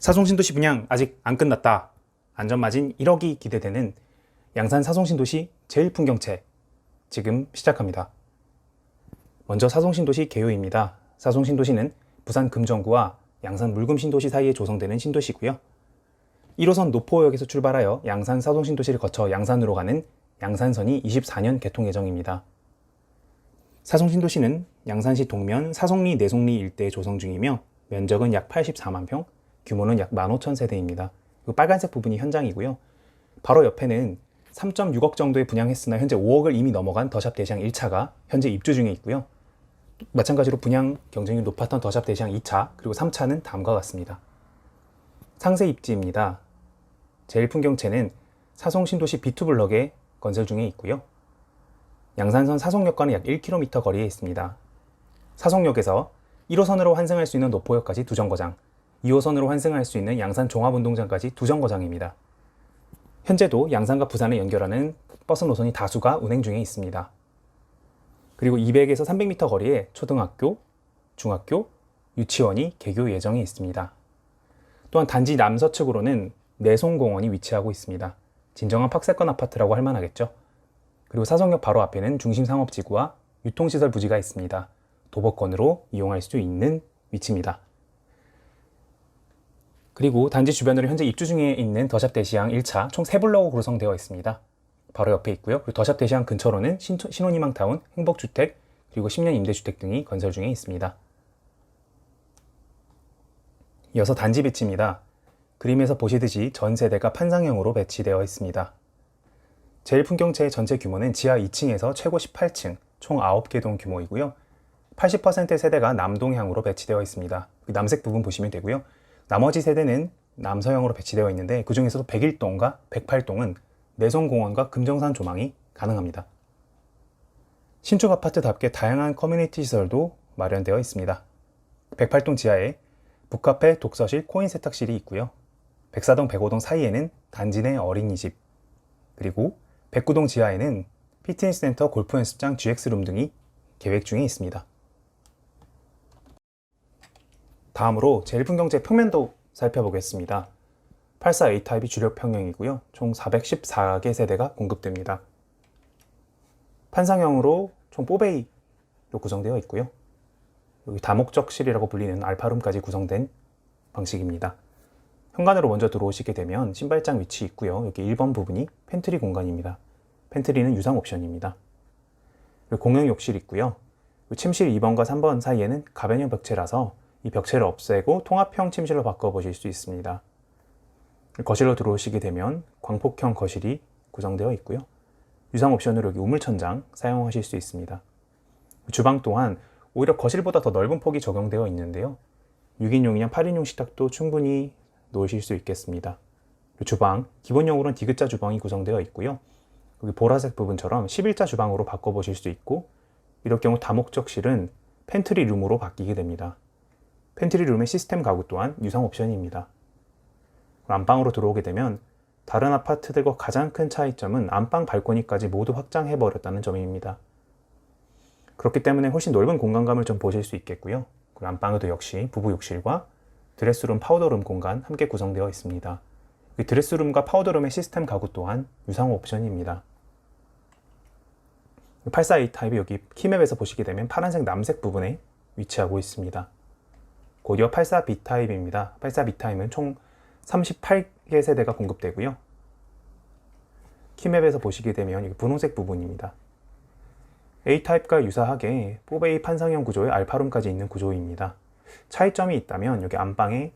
사송신도시 분양 아직 안 끝났다. 안전마진 1억이 기대되는 양산 사송신도시 제1풍경채 지금 시작합니다. 먼저 사송신도시 개요입니다. 사송신도시는 부산 금정구와 양산 물금신도시 사이에 조성되는 신도시고요. 1호선 노포역에서 출발하여 양산 사송신도시를 거쳐 양산으로 가는 양산선이 24년 개통 예정입니다. 사송신도시는 양산시 동면 사송리 내송리 일대에 조성 중이며 면적은 약 84만 평, 규모는 약 15,000세대입니다. 빨간색 부분이 현장이고요. 바로 옆에는 3.6억 정도에 분양했으나 현재 5억을 이미 넘어간 더샵 대시양 1차가 현재 입주 중에 있고요. 마찬가지로 분양 경쟁률이 높았던 더샵 대시양 2차 그리고 3차는 다음과 같습니다. 상세 입지입니다. 제1풍경채는 사송신도시 B2블럭에 건설 중에 있고요. 양산선 사송역과는 약 1km 거리에 있습니다. 사송역에서 1호선으로 환승할 수 있는 노포역까지 2정거장, 2호선으로 환승할 수 있는 양산 종합운동장까지 2정거장입니다. 현재도 양산과 부산을 연결하는 버스 노선이 다수가 운행 중에 있습니다. 그리고 200에서 300m 거리에 초등학교, 중학교, 유치원이 개교 예정에 있습니다. 또한 단지 남서측으로는 내송공원이 위치하고 있습니다. 진정한 팍세권 아파트라고 할 만하겠죠. 그리고 사송역 바로 앞에는 중심상업지구와 유통시설 부지가 있습니다. 도보권으로 이용할 수 있는 위치입니다. 그리고 단지 주변으로 현재 입주 중에 있는 더샵 대시양 1차 총 3블럭으로 구성되어 있습니다. 바로 옆에 있고요. 그리고 더샵 대시양 근처로는 신혼희망타운, 행복주택, 그리고 10년 임대주택 등이 건설 중에 있습니다. 이어서 단지 배치입니다. 그림에서 보시듯이 전 세대가 판상형으로 배치되어 있습니다. 제1풍경채의 전체 규모는 지하 2층에서 최고 18층, 총 9개 동 규모이고요. 80%의 세대가 남동향으로 배치되어 있습니다. 남색 부분 보시면 되고요. 나머지 세대는 남서향으로 배치되어 있는데 그 중에서도 101동과 108동은 내송공원과 금정산 조망이 가능합니다. 신축 아파트답게 다양한 커뮤니티 시설도 마련되어 있습니다. 108동 지하에 북카페, 독서실, 코인 세탁실이 있고요. 104동, 105동 사이에는 단지 내 어린이집, 그리고 109동 지하에는 피트니스 센터, 골프 연습장, GX룸 등이 계획 중에 있습니다. 다음으로 제1풍경채 평면도 살펴보겠습니다. 84A 타입이 주력 평형이고요. 총 414개 세대가 공급됩니다. 판상형으로 총 4베이로 구성되어 있고요. 여기 다목적실이라고 불리는 알파룸까지 구성된 방식입니다. 현관으로 먼저 들어오시게 되면 신발장 위치 있고요. 여기 1번 부분이 팬트리 공간입니다. 팬트리는 유상 옵션입니다. 그리고 공용 욕실 있고요. 침실 2번과 3번 사이에는 가변형 벽체라서 이 벽체를 없애고 통합형 침실로 바꿔보실 수 있습니다. 거실로 들어오시게 되면 광폭형 거실이 구성되어 있고요. 유상 옵션으로 여기 우물천장 사용하실 수 있습니다. 주방 또한 오히려 거실보다 더 넓은 폭이 적용되어 있는데요. 6인용이나 8인용 식탁도 충분히 놓으실 수 있겠습니다. 주방, 기본형으로는 디귿자 주방이 구성되어 있고요. 여기 보라색 부분처럼 11자 주방으로 바꿔보실 수 있고, 이럴 경우 다목적실은 팬트리 룸으로 바뀌게 됩니다. 팬트리 룸의 시스템 가구 또한 유상 옵션입니다. 안방으로 들어오게 되면 다른 아파트들과 가장 큰 차이점은 안방 발코니까지 모두 확장해버렸다는 점입니다. 그렇기 때문에 훨씬 넓은 공간감을 좀 보실 수 있겠고요. 그리고 안방에도 역시 부부 욕실과 드레스룸, 파우더룸 공간 함께 구성되어 있습니다. 드레스룸과 파우더룸의 시스템 가구 또한 유상 옵션입니다. 84A 타입이 여기 키맵에서 보시게 되면 파란색 남색 부분에 위치하고 있습니다. 곧이어 84B 타입입니다. 84B 타입은 총 38개 세대가 공급되고요. 키맵에서 보시게 되면 분홍색 부분입니다. A타입과 유사하게 4베이 판상형 구조의 알파룸까지 있는 구조입니다. 차이점이 있다면 여기 안방에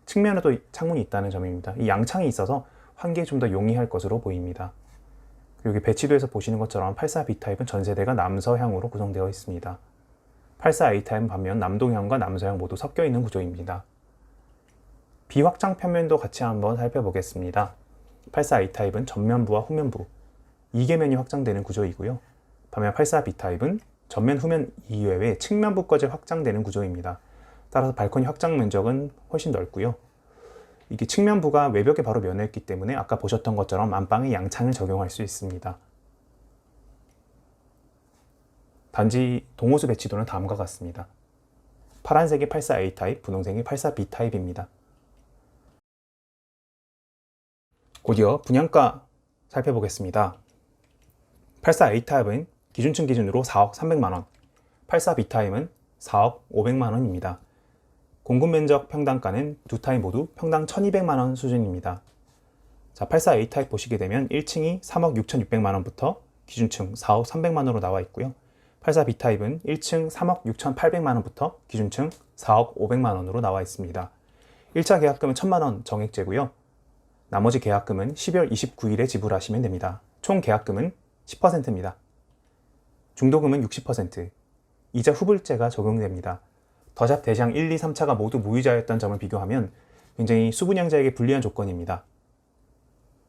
측면에도 창문이 있다는 점입니다. 이 양창이 있어서 환기에 좀 더 용이할 것으로 보입니다. 여기 배치도에서 보시는 것처럼 84B 타입은 전 세대가 남서향으로 구성되어 있습니다. 84A 타입은 반면 남동향과 남서향 모두 섞여 있는 구조입니다. 비확장 평면도 같이 한번 살펴보겠습니다. 84A 타입은 전면부와 후면부 2개면이 확장되는 구조이고요. 반면 84B 타입은 전면, 후면 이외에 측면부까지 확장되는 구조입니다. 따라서 발코니 확장 면적은 훨씬 넓고요. 이게 측면부가 외벽에 바로 면했기 때문에 아까 보셨던 것처럼 안방에 양창을 적용할 수 있습니다. 단지 동호수 배치도는 다음과 같습니다. 파란색이 84A 타입, 분홍색이 84B 타입입니다. 곧이어 분양가 살펴보겠습니다. 84A타입은 기준층 기준으로 4억 300만원, 84B타입은 4억 500만원입니다. 공급면적 평당가는 두 타입 모두 평당 1200만원 수준입니다. 자, 84A타입 보시게 되면 1층이 3억 6600만원부터 기준층 4억 300만원으로 나와 있고요. 84B타입은 1층 3억 6800만원부터 기준층 4억 500만원으로 나와 있습니다. 1차 계약금은 1000만원 정액제고요. 나머지 계약금은 12월 29일에 지불하시면 됩니다. 총 계약금은 10%입니다. 중도금은 60%, 이자 후불제가 적용됩니다. 더샵 대상 1, 2, 3차가 모두 무이자였던 점을 비교하면 굉장히 수분양자에게 불리한 조건입니다.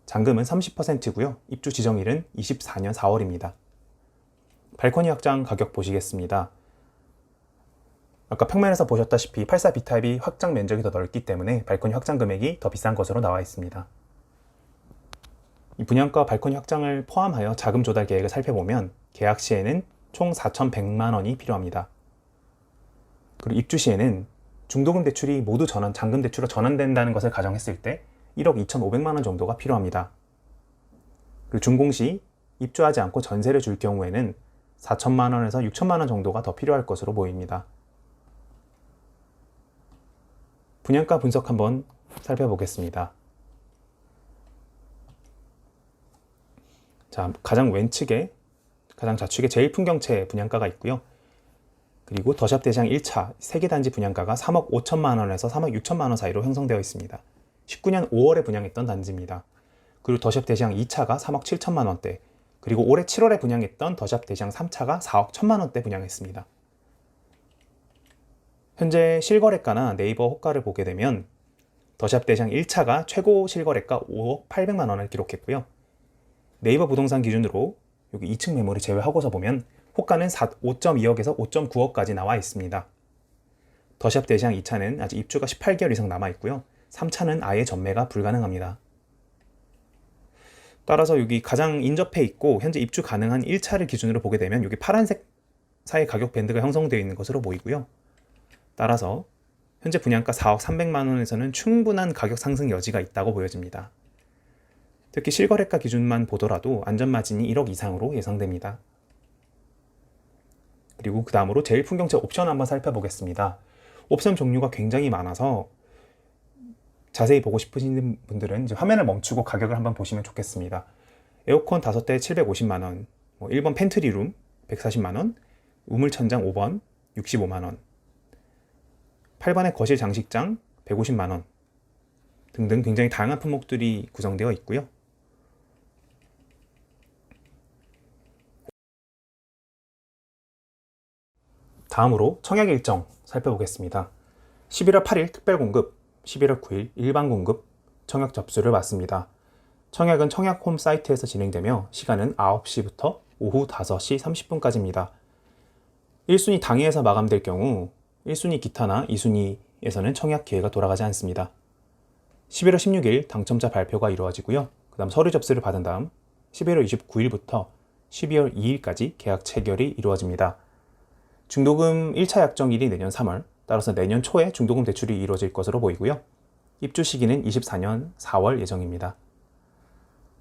잔금은 30%고요. 입주 지정일은 24년 4월입니다. 발코니 확장 가격 보시겠습니다. 아까 평면에서 보셨다시피 84B타입이 확장 면적이 더 넓기 때문에 발코니 확장 금액이 더 비싼 것으로 나와 있습니다. 이 분양가 발코니 확장을 포함하여 자금 조달 계획을 살펴보면 계약 시에는 총 4,100만 원이 필요합니다. 그리고 입주 시에는 중도금 대출이 모두 잔금 대출로 전환된다는 것을 가정했을 때 1억 2,500만 원 정도가 필요합니다. 그리고 준공 시 입주하지 않고 전세를 줄 경우에는 4천만 원에서 6천만 원 정도가 더 필요할 것으로 보입니다. 분양가 분석 한번 살펴보겠습니다. 자, 가장 왼측에 가장 좌측에 제일 풍경채 분양가가 있고요. 그리고 더샵 대상 1차 세기단지 분양가가 3억 5천만 원에서 3억 6천만 원 사이로 형성되어 있습니다. 19년 5월에 분양했던 단지입니다. 그리고 더샵 대상 2차가 3억 7천만 원대, 그리고 올해 7월에 분양했던 더샵 대상 3차가 4억 1천만 원대 분양했습니다. 현재 실거래가나 네이버 호가를 보게 되면 더샵 대상 1차가 최고 실거래가 5억 800만 원을 기록했고요. 네이버 부동산 기준으로 여기 2층 매물을 제외하고서 보면 호가는 5.2억에서 5.9억까지 나와 있습니다. 더샵 대상 2차는 아직 입주가 18개월 이상 남아 있고요. 3차는 아예 전매가 불가능합니다. 따라서 여기 가장 인접해 있고 현재 입주 가능한 1차를 기준으로 보게 되면 여기 파란색 사이 가격 밴드가 형성되어 있는 것으로 보이고요. 따라서 현재 분양가 4억 300만 원에서는 충분한 가격 상승 여지가 있다고 보여집니다. 특히 실거래가 기준만 보더라도 안전마진이 1억 이상으로 예상됩니다. 그리고 그 다음으로 제일 풍경채 옵션 한번 살펴보겠습니다. 옵션 종류가 굉장히 많아서 자세히 보고 싶으신 분들은 이제 화면을 멈추고 가격을 한번 보시면 좋겠습니다. 에어컨 5대 750만원, 1번 팬트리룸 140만원, 우물천장 5번 65만원, 8번의 거실 장식장 150만원 등등 굉장히 다양한 품목들이 구성되어 있고요. 다음으로 청약 일정 살펴보겠습니다. 11월 8일 특별공급, 11월 9일 일반공급 청약 접수를 받습니다. 청약은 청약홈 사이트에서 진행되며 시간은 9시부터 오후 5시 30분까지입니다. 1순위 당일에서 마감될 경우 1순위 기타나 2순위에서는 청약 기회가 돌아가지 않습니다. 11월 16일 당첨자 발표가 이루어지고요. 그 다음 서류 접수를 받은 다음 11월 29일부터 12월 2일까지 계약 체결이 이루어집니다. 중도금 1차 약정일이 내년 3월, 따라서 내년 초에 중도금 대출이 이루어질 것으로 보이고요. 입주 시기는 24년 4월 예정입니다.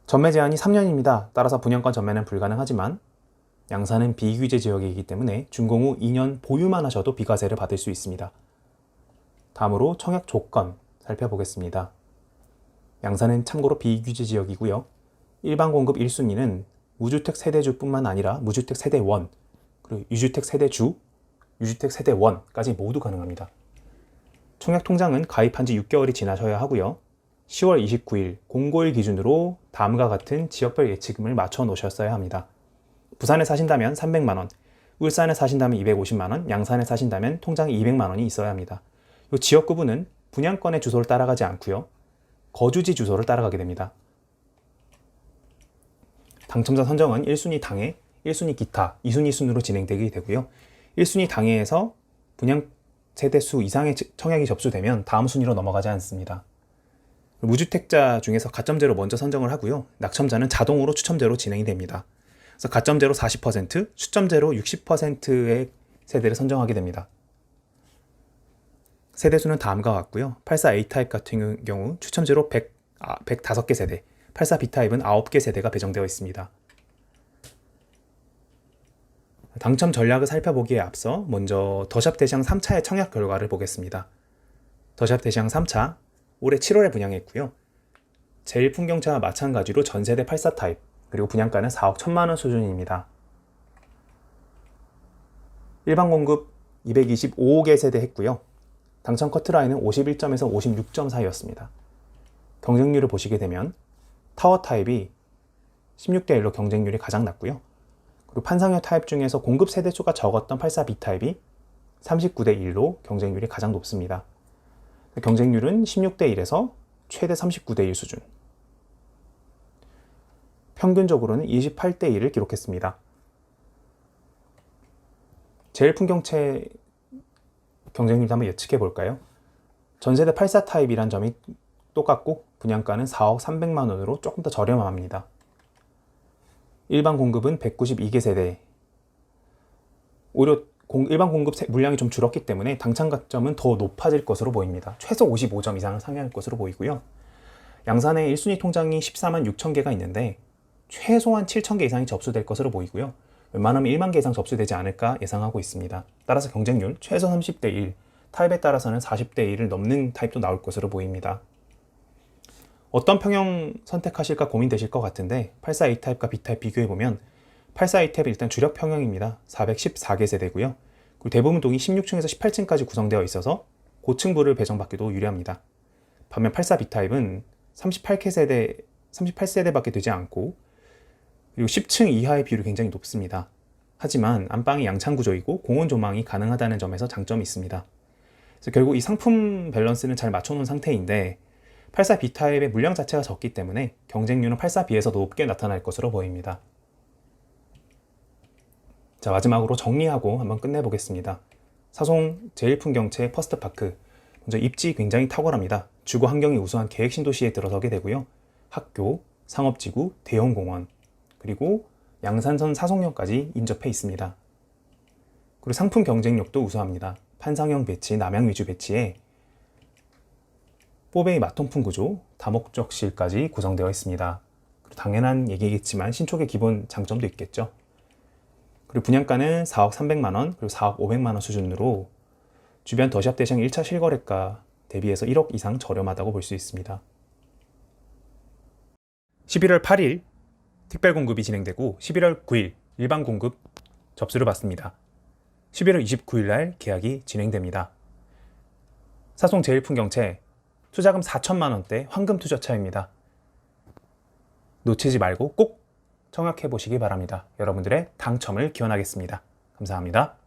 전매 제한이 3년입니다. 따라서 분양권 전매는 불가능하지만 양산은 비규제 지역이기 때문에 준공 후 2년 보유만 하셔도 비과세를 받을 수 있습니다. 다음으로 청약 조건 살펴보겠습니다. 양산은 참고로 비규제 지역이고요. 일반 공급 1순위는 무주택 세대주뿐만 아니라 무주택 세대원, 그리고 유주택 세대주, 유주택 세대원까지 모두 가능합니다. 청약 통장은 가입한 지 6개월이 지나셔야 하고요. 10월 29일 공고일 기준으로 다음과 같은 지역별 예치금을 맞춰 놓으셨어야 합니다. 부산에 사신다면 300만원, 울산에 사신다면 250만원, 양산에 사신다면 통장에 200만원이 있어야 합니다. 이 지역 구분은 분양권의 주소를 따라가지 않고요. 거주지 주소를 따라가게 됩니다. 당첨자 선정은 1순위 당해, 1순위 기타, 2순위 순으로 진행되게 되고요. 1순위 당해에서 분양 세대수 이상의 청약이 접수되면 다음 순위로 넘어가지 않습니다. 무주택자 중에서 가점제로 먼저 선정을 하고요. 낙첨자는 자동으로 추첨제로 진행이 됩니다. 그래서 가점제로 40%, 추첨제로 60%의 세대를 선정하게 됩니다. 세대수는 다음과 같고요. 84A 타입 같은 경우 추첨제로 105개 세대, 84 B타입은 9개 세대가 배정되어 있습니다. 당첨 전략을 살펴보기에 앞서 먼저 더샵 대시양 3차의 청약 결과를 보겠습니다. 더샵 대시양 3차 올해 7월에 분양했고요. 제1풍경차와 마찬가지로 전세대 84 타입, 그리고 분양가는 4억 1천만 원 수준입니다. 일반 공급 225개 세대 했고요. 당첨 커트라인은 51점에서 56점 사이였습니다. 경쟁률을 보시게 되면 타워 타입이 16대 1로 경쟁률이 가장 낮고요. 그리고 판상형 타입 중에서 공급 세대수가 적었던 84 B타입이 39대 1로 경쟁률이 가장 높습니다. 경쟁률은 16대 1에서 최대 39대 1 수준. 평균적으로는 28대 1을 기록했습니다. 제1풍경채 경쟁률도 한번 예측해 볼까요? 전세대 84 타입이란 점이 똑같고 분양가는 4억 300만 원으로 조금 더 저렴합니다. 일반 공급은 192개 세대. 오히려 일반 공급 물량이 좀 줄었기 때문에 당첨 가점은 더 높아질 것으로 보입니다. 최소 55점 이상을 상회할 것으로 보이고요. 양산에 1순위 통장이 14만 6천 개가 있는데 최소한 7천 개 이상이 접수될 것으로 보이고요. 웬만하면 1만 개 이상 접수되지 않을까 예상하고 있습니다. 따라서 경쟁률 최소 30대 1, 타입에 따라서는 40대 1을 넘는 타입도 나올 것으로 보입니다. 어떤 평형 선택하실까 고민되실 것 같은데 84 A타입과 B타입 비교해보면 84 A타입은 일단 주력 평형입니다. 414개 세대고요. 그리고 대부분 동이 16층에서 18층까지 구성되어 있어서 고층부를 배정받기도 유리합니다. 반면 84 B타입은 38세대밖에 되지 않고 그리고 10층 이하의 비율이 굉장히 높습니다. 하지만 안방이 양창 구조이고 공원 조망이 가능하다는 점에서 장점이 있습니다. 그래서 결국 이 상품 밸런스는 잘 맞춰놓은 상태인데 84 B타입의 물량 자체가 적기 때문에 경쟁률은 84 B에서 높게 나타날 것으로 보입니다. 자, 마지막으로 정리하고 한번 끝내보겠습니다. 사송 제1풍경채 퍼스트파크. 먼저 입지 굉장히 탁월합니다. 주거 환경이 우수한 계획 신도시에 들어서게 되고요. 학교, 상업지구, 대형공원, 그리고 양산선 사송역까지 인접해 있습니다. 그리고 상품 경쟁력도 우수합니다. 판상형 배치, 남향 위주 배치에 4베이 마통풍 구조, 다목적실까지 구성되어 있습니다. 그리고 당연한 얘기겠지만 신축의 기본 장점도 있겠죠. 그리고 분양가는 4억 300만 원, 그리고 4억 500만 원 수준으로 주변 더샵 대시양 1차 실거래가 대비해서 1억 이상 저렴하다고 볼 수 있습니다. 11월 8일 특별 공급이 진행되고 11월 9일 일반 공급 접수를 받습니다. 11월 29일 날 계약이 진행됩니다. 사송 제1풍경채 투자금 4천만 원대 황금 투자차입니다. 놓치지 말고 꼭 청약해 보시기 바랍니다. 여러분들의 당첨을 기원하겠습니다. 감사합니다.